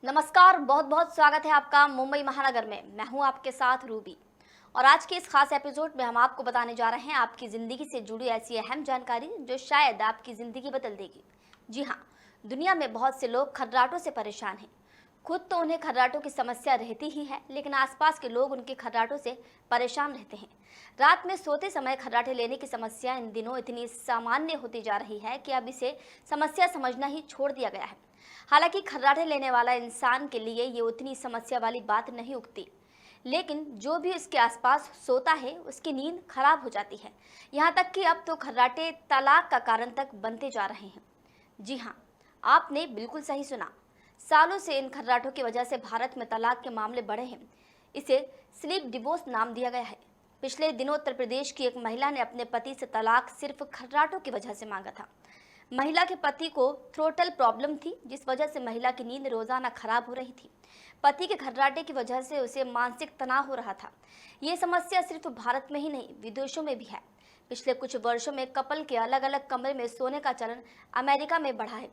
नमस्कार, बहुत बहुत स्वागत है आपका मुंबई महानगर में। मैं हूं आपके साथ रूबी और आज के इस खास एपिसोड में हम आपको बताने जा रहे हैं आपकी ज़िंदगी से जुड़ी ऐसी अहम जानकारी जो शायद आपकी ज़िंदगी बदल देगी। जी हाँ, दुनिया में बहुत से लोग खर्राटों से परेशान हैं। खुद तो उन्हें खर्राटों की समस्या रहती ही है, लेकिन आसपास के लोग उनके खर्राटों से परेशान रहते हैं। रात में सोते समय खर्राटे लेने की समस्या इन दिनों इतनी सामान्य होती जा रही है कि अब इसे समस्या समझना ही छोड़ दिया गया है। हालांकि खर्राटे लेने वाला इंसान के लिए ये उतनी समस्या वाली बात नहीं उगती, लेकिन जो भी उसके आसपास सोता है उसकी नींद खराब हो जाती है। यहाँ तक कि अब तो खर्राटे तलाक का कारण तक बनते जा रहे हैं। जी हाँ, आपने बिल्कुल सही सुना। सालों से इन खर्राटों की वजह से भारत में तलाक के मामले बढ़े हैं। इसे स्लीप डिवोर्स नाम दिया गया है। पिछले दिनों उत्तर प्रदेश की एक महिला ने अपने पति से तलाक सिर्फ खर्राटों की वजह से मांगा था। महिला के पति को थ्रोटल प्रॉब्लम थी, जिस वजह से महिला की नींद रोजाना खराब हो रही थी। पति के खर्राटे की वजह से उसे मानसिक तनाव हो रहा था। ये समस्या सिर्फ भारत में ही नहीं, विदेशों में भी है। पिछले कुछ वर्षों में कपल के अलग अलग कमरे में सोने का चलन अमेरिका में बढ़ा है।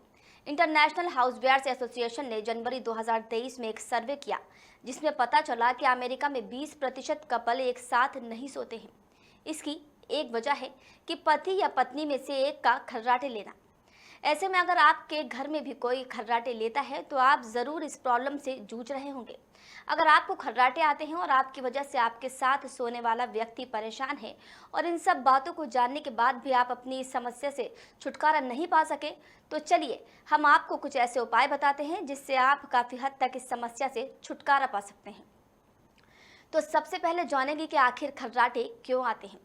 इंटरनेशनल हाउसवाइफ्स एसोसिएशन ने जनवरी 2023 में एक सर्वे किया, जिसमें पता चला कि अमेरिका में 20% कपल एक साथ नहीं सोते हैं। इसकी एक वजह है कि पति या पत्नी में से एक का खर्राटे लेना। ऐसे में अगर आपके घर में भी कोई खर्राटे लेता है तो आप ज़रूर इस प्रॉब्लम से जूझ रहे होंगे। अगर आपको खर्राटे आते हैं और आपकी वजह से आपके साथ सोने वाला व्यक्ति परेशान है और इन सब बातों को जानने के बाद भी आप अपनी इस समस्या से छुटकारा नहीं पा सके, तो चलिए हम आपको कुछ ऐसे उपाय बताते हैं जिससे आप काफ़ी हद तक इस समस्या से छुटकारा पा सकते हैं। तो सबसे पहले जानेंगे कि आखिर खर्राटे क्यों आते हैं।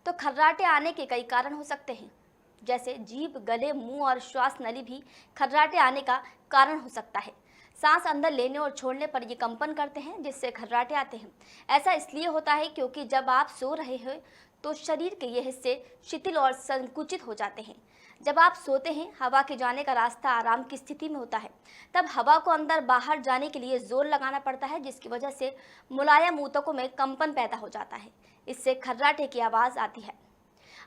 तो खर्राटे आने के कई कारण हो सकते हैं, जैसे जीभ, गले, मुंह और श्वास नली भी खर्राटे आने का कारण हो सकता है। सांस अंदर लेने और छोड़ने पर ये कंपन करते हैं, जिससे खर्राटे आते हैं। ऐसा इसलिए होता है क्योंकि जब आप सो रहे हो तो शरीर के ये हिस्से शिथिल और संकुचित हो जाते हैं। जब आप सोते हैं, हवा के जाने का रास्ता आराम की स्थिति में होता है। तब हवा को अंदर बाहर जाने के लिए जोर लगाना पड़ता है, जिसकी वजह से मुलायम ऊतकों में कंपन पैदा हो जाता है। इससे खर्राटे की आवाज़ आती है।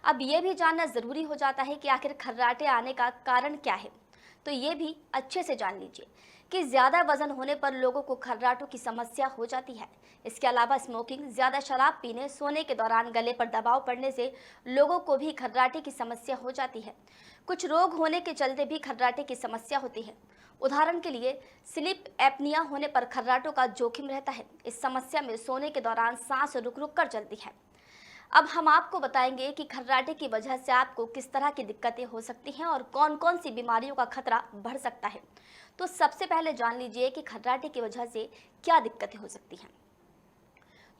अब ये भी जानना ज़रूरी हो जाता है कि आखिर खर्राटे आने का कारण क्या है। तो ये भी अच्छे से जान लीजिए कि ज़्यादा वजन होने पर लोगों को खर्राटों की समस्या हो जाती है। इसके अलावा स्मोकिंग, ज़्यादा शराब पीने, सोने के दौरान गले पर दबाव पड़ने से लोगों को भी खर्राटे की समस्या हो जाती है। कुछ रोग होने के चलते भी खर्राटे की समस्या होती है। उदाहरण के लिए स्लीप एपनिया होने पर खर्राटों का जोखिम रहता है। इस समस्या में सोने के दौरान सांस रुक रुक कर चलती है। अब हम आपको बताएंगे कि खर्राटे की वजह से आपको किस तरह की दिक्कतें हो सकती हैं और कौन कौन सी बीमारियों का खतरा बढ़ सकता है। तो सबसे पहले जान लीजिए कि खर्राटे की वजह से क्या दिक्कतें हो सकती हैं।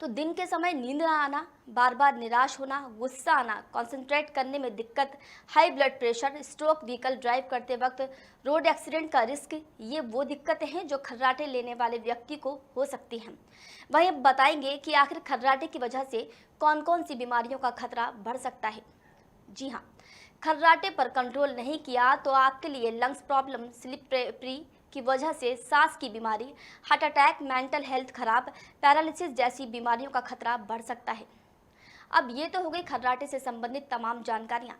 तो दिन के समय नींद ना आना, बार बार निराश होना, गुस्सा आना, कंसंट्रेट करने में दिक्कत, high blood pressure, stroke, vehicle drive करते वक्त रोड एक्सीडेंट का रिस्क, ये वो दिक्कतें हैं जो खर्राटे लेने वाले व्यक्ति को हो सकती हैं। वहीं अब बताएंगे कि आखिर खर्राटे की वजह से कौन कौन सी बीमारियों का खतरा बढ़ सकता है। जी हाँ, खर्राटे पर कंट्रोल नहीं किया तो आपके लिए लंग्स प्रॉब्लम, स्लिप प्री की वजह से सांस की बीमारी, हार्ट अटैक, मेंटल हेल्थ खराब, पैरालिसिस जैसी बीमारियों का खतरा बढ़ सकता है। अब ये तो हो गई खर्राटे से संबंधित तमाम जानकारियाँ,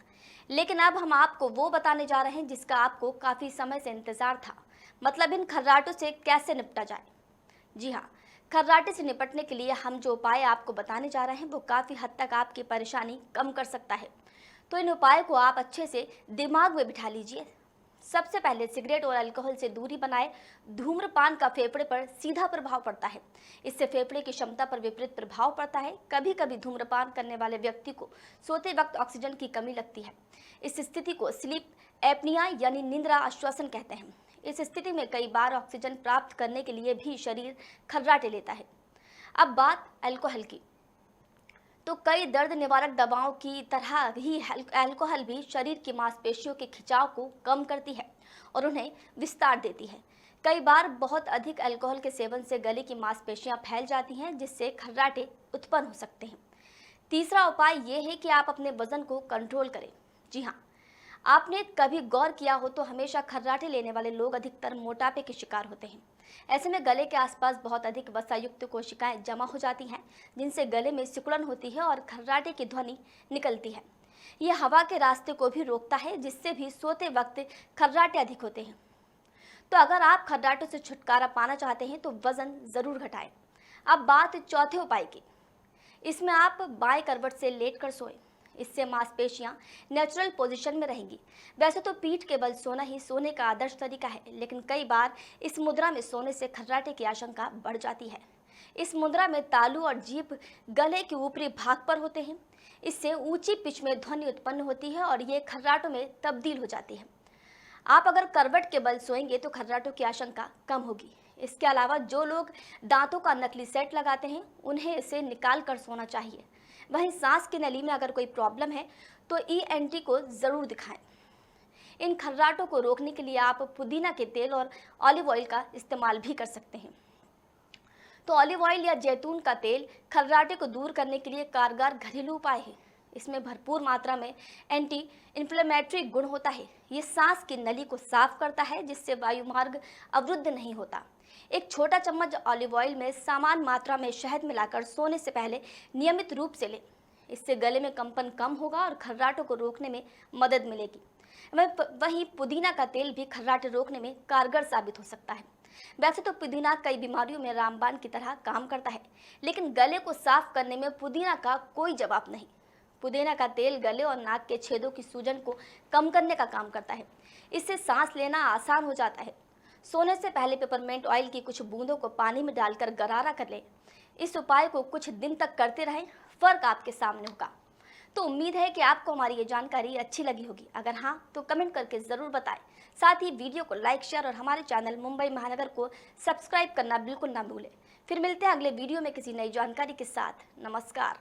लेकिन अब हम आपको वो बताने जा रहे हैं जिसका आपको काफ़ी समय से इंतज़ार था। मतलब इन खर्राटों से कैसे निपटा जाए। जी हाँ, खर्राटे से निपटने के लिए हम जो उपाय आपको बताने जा रहे हैं वो काफ़ी हद तक आपकी परेशानी कम कर सकता है। तो इन उपायों को आप अच्छे से दिमाग में बिठा लीजिए। सबसे पहले सिगरेट और अल्कोहल से दूरी बनाए। धूम्रपान का फेफड़े पर सीधा प्रभाव पड़ता है। इससे फेफड़े की क्षमता पर विपरीत प्रभाव पड़ता है। कभी कभी धूम्रपान करने वाले व्यक्ति को सोते वक्त ऑक्सीजन की कमी लगती है। इस स्थिति को स्लीप एपनिया यानी निंद्रा आश्वासन कहते हैं। इस स्थिति में कई बार ऑक्सीजन प्राप्त करने के लिए भी शरीर खर्राटे लेता है। अब बात अल्कोहल की, तो कई दर्द निवारक दवाओं की तरह ही अल्कोहल भी शरीर की मांसपेशियों के खिंचाव को कम करती है और उन्हें विस्तार देती है। कई बार बहुत अधिक अल्कोहल के सेवन से गले की मांसपेशियां फैल जाती हैं, जिससे खर्राटे उत्पन्न हो सकते हैं। तीसरा उपाय ये है कि आप अपने वजन को कंट्रोल करें। जी हाँ, आपने कभी गौर किया हो तो हमेशा खर्राटे लेने वाले लोग अधिकतर मोटापे के शिकार होते हैं। ऐसे में गले के आसपास बहुत अधिक वसायुक्त कोशिकाएं जमा हो जाती हैं, जिनसे गले में सिकुड़न होती है और खर्राटे की ध्वनि निकलती है। यह हवा के रास्ते को भी रोकता है, जिससे भी सोते वक्त खर्राटे अधिक होते हैं। तो अगर आप खर्राटे से छुटकारा पाना चाहते हैं तो वजन जरूर घटाएं। अब बात चौथे उपाय की। इसमें आप बाएं करवट से लेटकर सोएं। इससे मांसपेशियां नेचुरल पोजीशन में रहेंगी। वैसे तो पीठ के बल सोना ही सोने का आदर्श तरीका है, लेकिन कई बार इस मुद्रा में सोने से खर्राटे की आशंका बढ़ जाती है। इस मुद्रा में तालू और जीभ गले के ऊपरी भाग पर होते हैं। इससे ऊंची पिच में ध्वनि उत्पन्न होती है और ये खर्राटों में तब्दील हो जाती है। आप अगर करवट के बल सोएंगे तो खर्राटों की आशंका कम होगी। इसके अलावा जो लोग दांतों का नकली सेट लगाते हैं उन्हें इसे निकाल कर सोना चाहिए। वहीं सांस की नली में अगर कोई प्रॉब्लम है तो ENT को ज़रूर दिखाएं। इन खर्राटों को रोकने के लिए आप पुदीना के तेल और ऑलिव ऑयल का इस्तेमाल भी कर सकते हैं। तो ऑलिव ऑयल या जैतून का तेल खर्राटे को दूर करने के लिए कारगर घरेलू उपाय है। इसमें भरपूर मात्रा में एंटी इन्फ्लेमेटरी गुण होता है। ये सांस की नली को साफ करता है, जिससे वायुमार्ग अवरुद्ध नहीं होता। एक छोटा चम्मच ऑलिव ऑयल में समान मात्रा में शहद मिलाकर सोने से पहले नियमित रूप से लें। इससे गले में कंपन कम होगा और खर्राटों को रोकने में मदद मिलेगी। वहीं पुदीना का तेल भी खर्राटे रोकने में कारगर साबित हो सकता है। वैसे तो पुदीना कई बीमारियों में रामबाण की तरह काम करता है, लेकिन गले को साफ करने में पुदीना का कोई जवाब नहीं। पुदीना का तेल गले और नाक के छेदों की सूजन को कम करने का काम करता है। इससे सांस लेना आसान हो जाता है। सोने से पहले पेपरमेंट ऑयल की कुछ बूंदों को पानी में डालकर गरारा कर लें। इस उपाय को कुछ दिन तक करते रहें, फर्क आपके सामने होगा। तो उम्मीद है कि आपको हमारी ये जानकारी अच्छी लगी होगी। अगर हाँ तो कमेंट करके ज़रूर बताएं। साथ ही वीडियो को लाइक, शेयर और हमारे चैनल मुंबई महानगर को सब्सक्राइब करना बिल्कुल ना भूलें। फिर मिलते हैं अगले वीडियो में किसी नई जानकारी के साथ। नमस्कार।